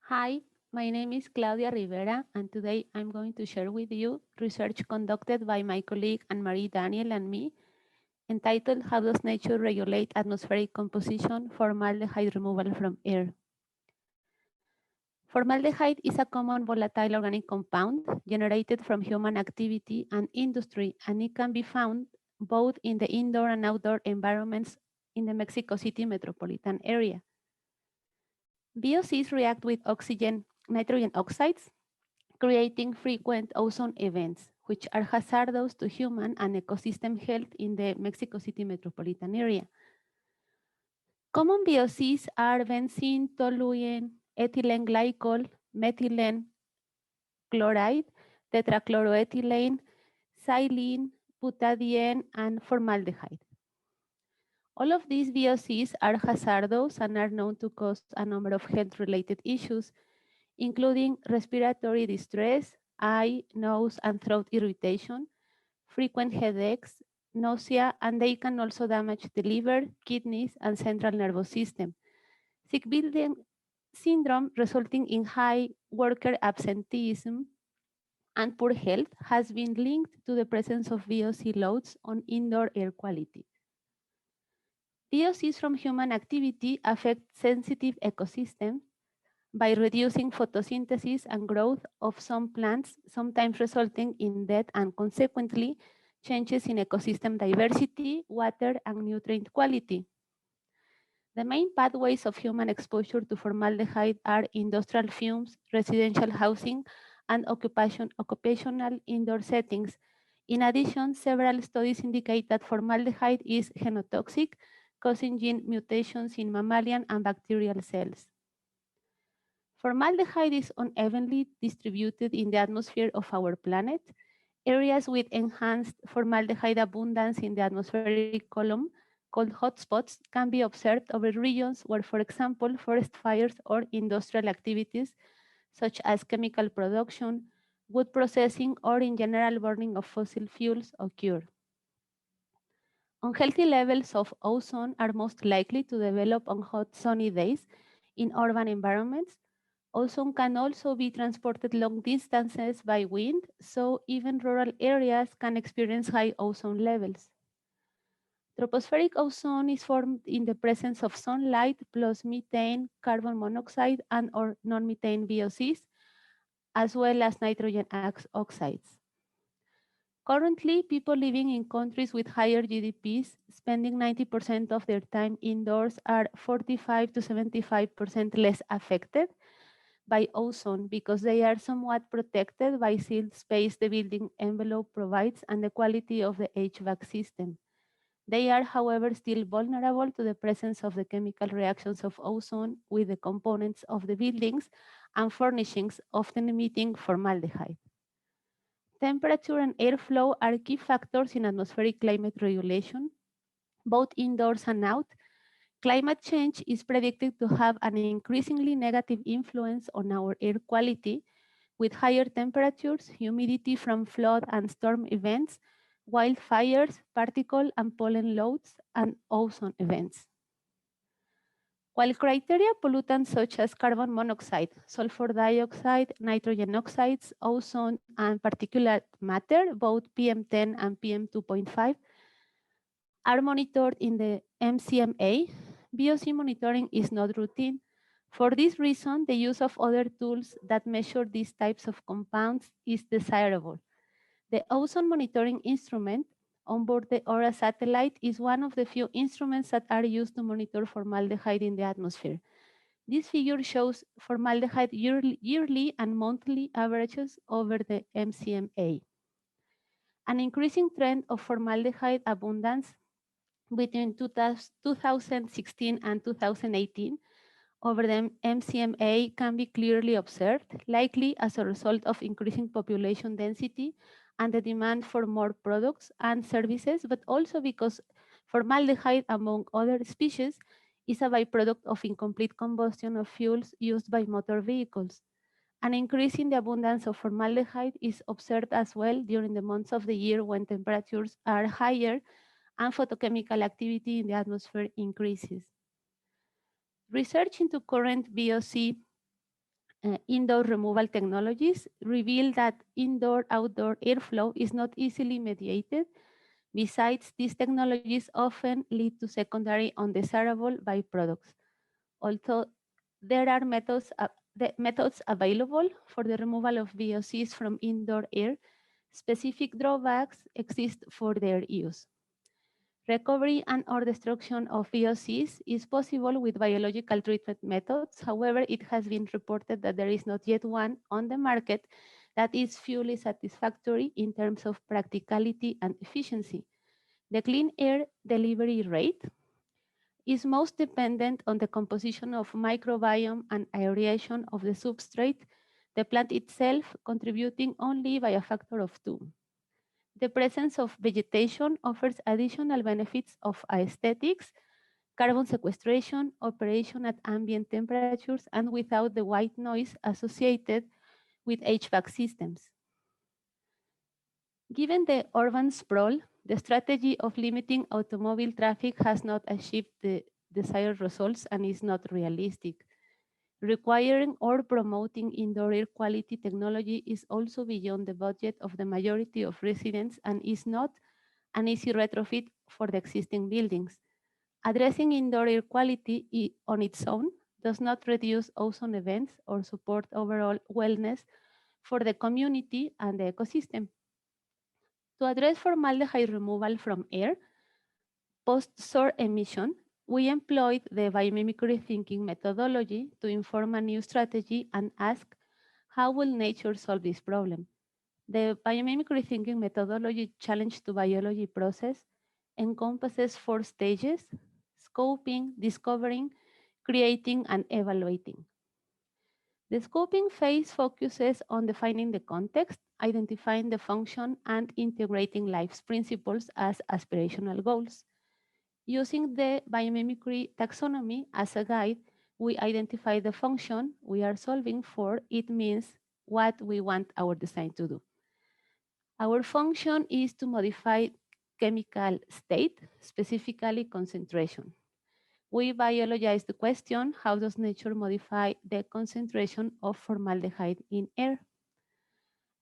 Hi, my name is Claudia Rivera, and today I'm going to share with you research conducted by my colleague Anne-Marie Daniel and me, entitled How Does Nature Regulate Atmospheric Composition Formaldehyde Removal from Air? Formaldehyde is a common volatile organic compound generated from human activity and industry, and it can be found both in the indoor and outdoor environments in the Mexico City metropolitan area. VOCs react with oxygen, nitrogen oxides, creating frequent ozone events, which are hazardous to human and ecosystem health in the Mexico City metropolitan area. Common VOCs are benzene, toluene, ethylene glycol, methylene chloride, tetrachloroethylene, xylene, butadiene, and formaldehyde. All of these VOCs are hazardous and are known to cause a number of health-related issues, including respiratory distress, eye, nose, and throat irritation, frequent headaches, nausea, and they can also damage the liver, kidneys, and central nervous system. Sick building syndrome resulting in high worker absenteeism and poor health has been linked to the presence of VOC loads on indoor air quality. VOCs from human activity affect sensitive ecosystems by reducing photosynthesis and growth of some plants, sometimes resulting in death and consequently changes in ecosystem diversity, water, and nutrient quality. The main pathways of human exposure to formaldehyde are industrial fumes, residential housing, and occupational indoor settings. In addition, several studies indicate that formaldehyde is genotoxic, causing gene mutations in mammalian and bacterial cells. Formaldehyde is unevenly distributed in the atmosphere of our planet. Areas with enhanced formaldehyde abundance in the atmospheric column, called hotspots, can be observed over regions where, for example, forest fires or industrial activities, such as chemical production, wood processing, or in general burning of fossil fuels occur. Unhealthy levels of ozone are most likely to develop on hot sunny days in urban environments. Ozone can also be transported long distances by wind, so even rural areas can experience high ozone levels. Tropospheric ozone is formed in the presence of sunlight plus methane, carbon monoxide, and or non-methane VOCs, as well as nitrogen oxides. Currently, people living in countries with higher GDPs, spending 90% of their time indoors, are 45 to 75% less affected by ozone because they are somewhat protected by sealed space the building envelope provides and the quality of the HVAC system. They are, however, still vulnerable to the presence of the chemical reactions of ozone with the components of the buildings and furnishings, often emitting formaldehyde. Temperature and airflow are key factors in atmospheric climate regulation, both indoors and out. Climate change is predicted to have an increasingly negative influence on our air quality, with higher temperatures, humidity from flood and storm events, wildfires, particle and pollen loads, and ozone events. While criteria pollutants such as carbon monoxide, sulfur dioxide, nitrogen oxides, ozone, and particulate matter, both PM10 and PM2.5, are monitored in the MCMA, VOC monitoring is not routine. For this reason, the use of other tools that measure these types of compounds is desirable. The ozone monitoring instrument on board the AURA satellite is one of the few instruments that are used to monitor formaldehyde in the atmosphere. This figure shows formaldehyde yearly and monthly averages over the MCMA. An increasing trend of formaldehyde abundance between 2016 and 2018 over the MCMA can be clearly observed, likely as a result of increasing population density and the demand for more products and services, but also because formaldehyde, among other species, is a byproduct of incomplete combustion of fuels used by motor vehicles. An increase in the abundance of formaldehyde is observed as well during the months of the year when temperatures are higher and photochemical activity in the atmosphere increases. Research into current VOC indoor removal technologies reveal that indoor-outdoor airflow is not easily mediated. Besides, these technologies often lead to secondary undesirable byproducts. Although there are methods available for the removal of VOCs from indoor air, specific drawbacks exist for their use. Recovery and or destruction of VOCs is possible with biological treatment methods. However, it has been reported that there is not yet one on the market that is fully satisfactory in terms of practicality and efficiency. The clean air delivery rate is most dependent on the composition of microbiome and aeration of the substrate, the plant itself contributing only by a factor of 2. The presence of vegetation offers additional benefits of aesthetics, carbon sequestration, operation at ambient temperatures, and without the white noise associated with HVAC systems. Given the urban sprawl, the strategy of limiting automobile traffic has not achieved the desired results and is not realistic. Requiring or promoting indoor air quality technology is also beyond the budget of the majority of residents and is not an easy retrofit for the existing buildings. Addressing indoor air quality on its own does not reduce ozone events or support overall wellness for the community and the ecosystem. To address formaldehyde removal from air, post-SOR emission, we employed the biomimicry thinking methodology to inform a new strategy and ask, how will nature solve this problem? The biomimicry thinking methodology challenge to biology process encompasses 4 stages: scoping, discovering, creating, and evaluating. The scoping phase focuses on defining the context, identifying the function, and integrating life's principles as aspirational goals. Using the biomimicry taxonomy as a guide, we identify the function we are solving for. It means what we want our design to do. Our function is to modify chemical state, specifically concentration. We biologize the question, how does nature modify the concentration of formaldehyde in air?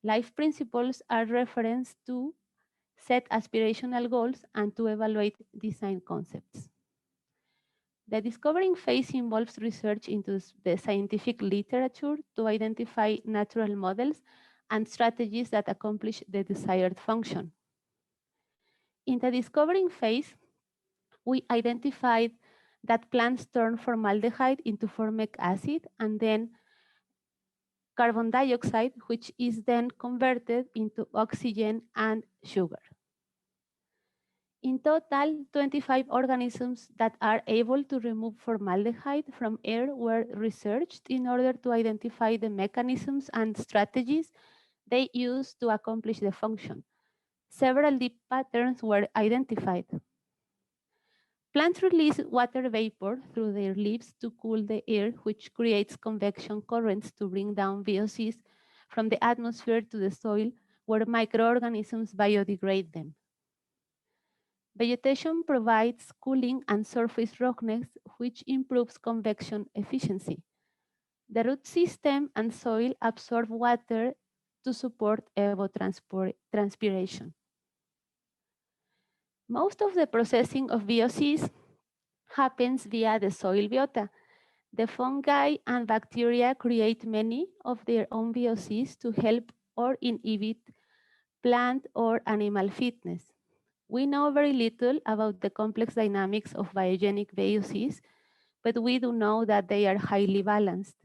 Life principles are referenced to set aspirational goals and to evaluate design concepts. The discovering phase involves research into the scientific literature to identify natural models and strategies that accomplish the desired function. In the discovering phase, we identified that plants turn formaldehyde into formic acid and then carbon dioxide, which is then converted into oxygen and sugar. In total, 25 organisms that are able to remove formaldehyde from air were researched in order to identify the mechanisms and strategies they use to accomplish the function. Several deep patterns were identified. Plants release water vapor through their leaves to cool the air, which creates convection currents to bring down VOCs from the atmosphere to the soil, where microorganisms biodegrade them. Vegetation provides cooling and surface roughness, which improves convection efficiency. The root system and soil absorb water to support evapotranspiration. Most of the processing of VOCs happens via the soil biota. The fungi and bacteria create many of their own VOCs to help or inhibit plant or animal fitness. We know very little about the complex dynamics of biogenic VOCs, but we do know that they are highly balanced.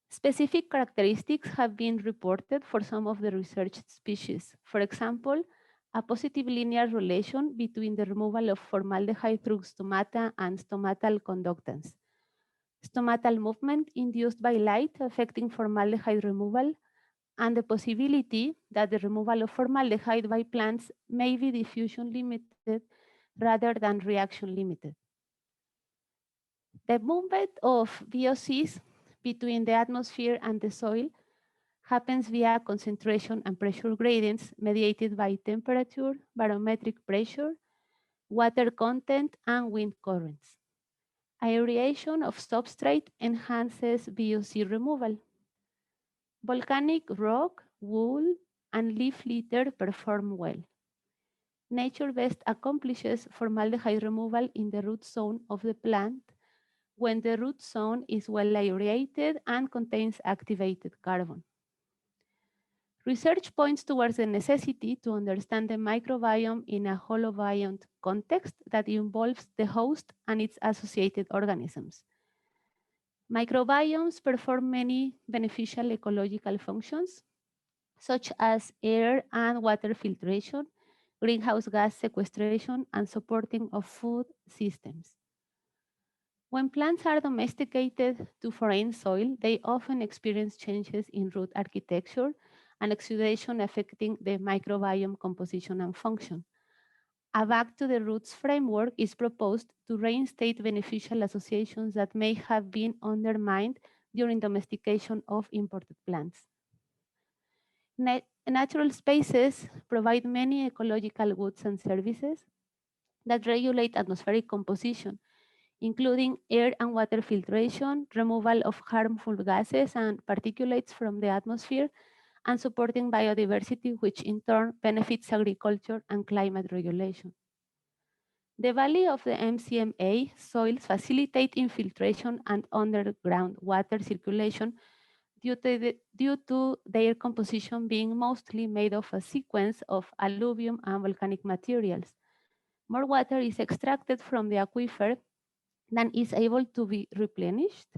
Specific characteristics have been reported for some of the researched species. For example, a positive linear relation between the removal of formaldehyde through stomata and stomatal conductance. Stomatal movement induced by light affecting formaldehyde removal, and the possibility that the removal of formaldehyde by plants may be diffusion limited rather than reaction limited. The movement of VOCs between the atmosphere and the soil happens via concentration and pressure gradients mediated by temperature, barometric pressure, water content, and wind currents. Aeration of substrate enhances VOC removal. Volcanic rock, wool, and leaf litter perform well. Nature best accomplishes formaldehyde removal in the root zone of the plant when the root zone is well aerated and contains activated carbon. Research points towards the necessity to understand the microbiome in a holobiont context that involves the host and its associated organisms. Microbiomes perform many beneficial ecological functions, such as air and water filtration, greenhouse gas sequestration, and supporting of food systems. When plants are domesticated to foreign soil, they often experience changes in root architecture and exudation affecting the microbiome composition and function. A back to the roots framework is proposed to reinstate beneficial associations that may have been undermined during domestication of imported plants. Natural spaces provide many ecological goods and services that regulate atmospheric composition, including air and water filtration, removal of harmful gases and particulates from the atmosphere, and supporting biodiversity, which in turn benefits agriculture and climate regulation. The valley of the MCMA soils facilitate infiltration and underground water circulation due to their composition being mostly made of a sequence of alluvium and volcanic materials. More water is extracted from the aquifer than is able to be replenished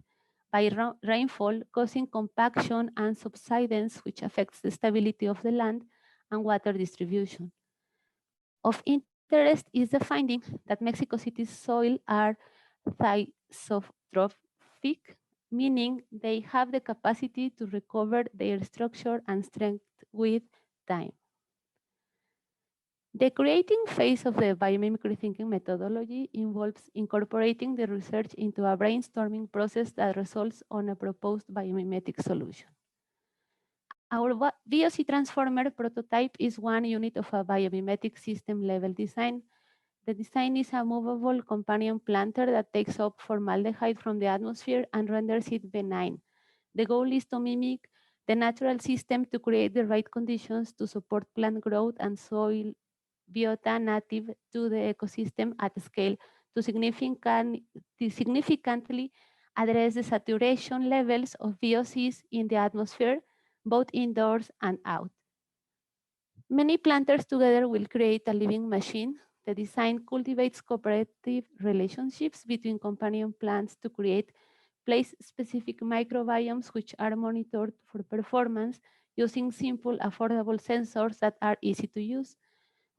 by rainfall, causing compaction and subsidence, which affects the stability of the land and water distribution. Of interest is the finding that Mexico City's soil are thysotrophic, meaning they have the capacity to recover their structure and strength with time. The creating phase of the biomimicry thinking methodology involves incorporating the research into a brainstorming process that results on a proposed biomimetic solution. Our VOC transformer prototype is one unit of a biomimetic system level design. The design is a movable companion planter that takes up formaldehyde from the atmosphere and renders it benign. The goal is to mimic the natural system to create the right conditions to support plant growth and soil biota native to the ecosystem at scale to significantly address the saturation levels of VOCs in the atmosphere, both indoors and out. Many planters together will create a living machine. The design cultivates cooperative relationships between companion plants to create place-specific microbiomes which are monitored for performance using simple, affordable sensors that are easy to use.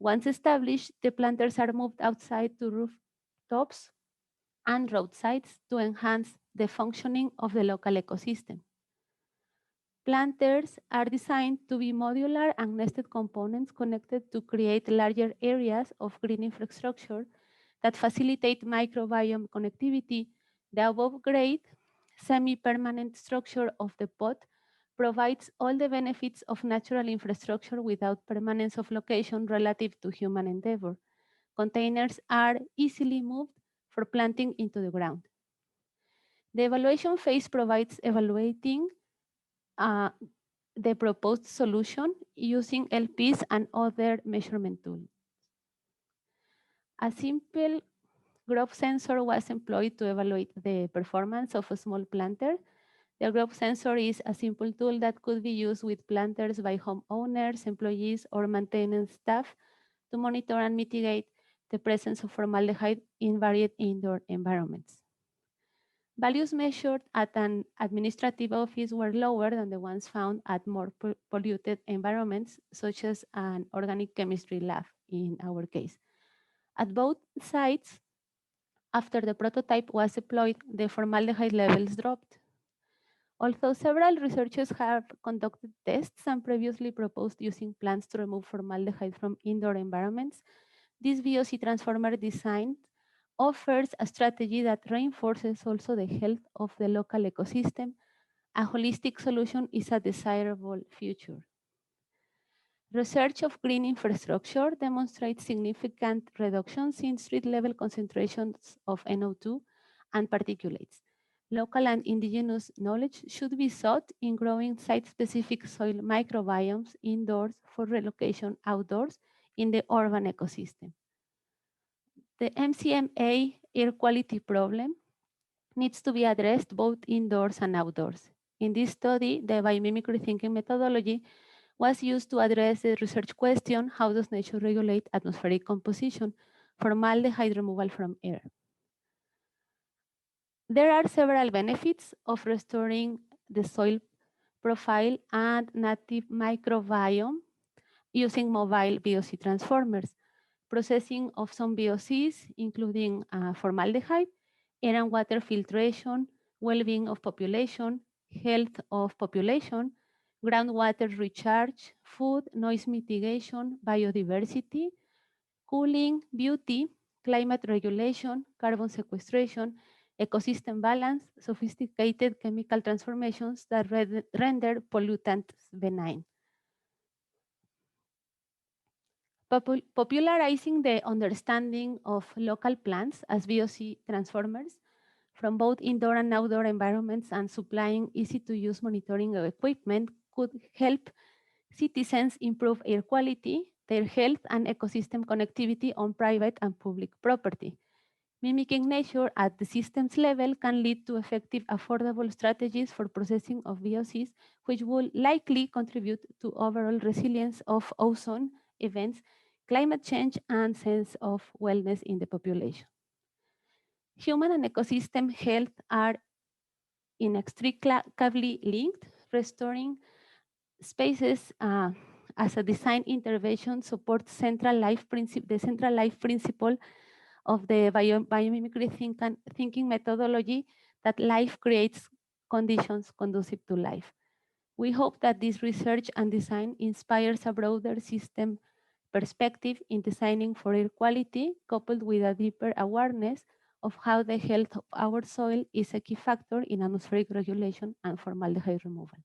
Once established, the planters are moved outside to rooftops and roadsides to enhance the functioning of the local ecosystem. Planters are designed to be modular and nested components connected to create larger areas of green infrastructure that facilitate microbiome connectivity. The above-grade semi-permanent structure of the pot provides all the benefits of natural infrastructure without permanence of location relative to human endeavor. Containers are easily moved for planting into the ground. The evaluation phase provides evaluating the proposed solution using LPs and other measurement tools. A simple growth sensor was employed to evaluate the performance of a small planter. The growth sensor is a simple tool that could be used with planters by homeowners, employees, or maintenance staff to monitor and mitigate the presence of formaldehyde in varied indoor environments. Values measured at an administrative office were lower than the ones found at more polluted environments, such as an organic chemistry lab in our case. At both sites, after the prototype was deployed, the formaldehyde levels dropped. Although several researchers have conducted tests and previously proposed using plants to remove formaldehyde from indoor environments, this VOC transformer design offers a strategy that reinforces also the health of the local ecosystem. A holistic solution is a desirable future. Research of green infrastructure demonstrates significant reductions in street level concentrations of NO2 and particulates. Local and indigenous knowledge should be sought in growing site-specific soil microbiomes indoors for relocation outdoors in the urban ecosystem. The MCMA air quality problem needs to be addressed both indoors and outdoors. In this study, the biomimicry thinking methodology was used to address the research question, how does nature regulate atmospheric composition, formaldehyde removal from air? There are several benefits of restoring the soil profile and native microbiome using mobile VOC transformers. Processing of some VOCs, including formaldehyde, air and water filtration, well-being of population, health of population, groundwater recharge, food, noise mitigation, biodiversity, cooling, beauty, climate regulation, carbon sequestration, ecosystem balance, sophisticated chemical transformations that render pollutants benign. Popularizing the understanding of local plants as VOC transformers from both indoor and outdoor environments and supplying easy-to-use monitoring of equipment could help citizens improve air quality, their health, and ecosystem connectivity on private and public property. Mimicking nature at the systems level can lead to effective, affordable strategies for processing of VOCs, which will likely contribute to overall resilience of ozone events, climate change, and sense of wellness in the population. Human and ecosystem health are inextricably linked. Restoring spaces as a design intervention supports the central life principle of the biomimicry thinking methodology that life creates conditions conducive to life. We hope that this research and design inspires a broader system perspective in designing for air quality, coupled with a deeper awareness of how the health of our soil is a key factor in atmospheric regulation and formaldehyde removal.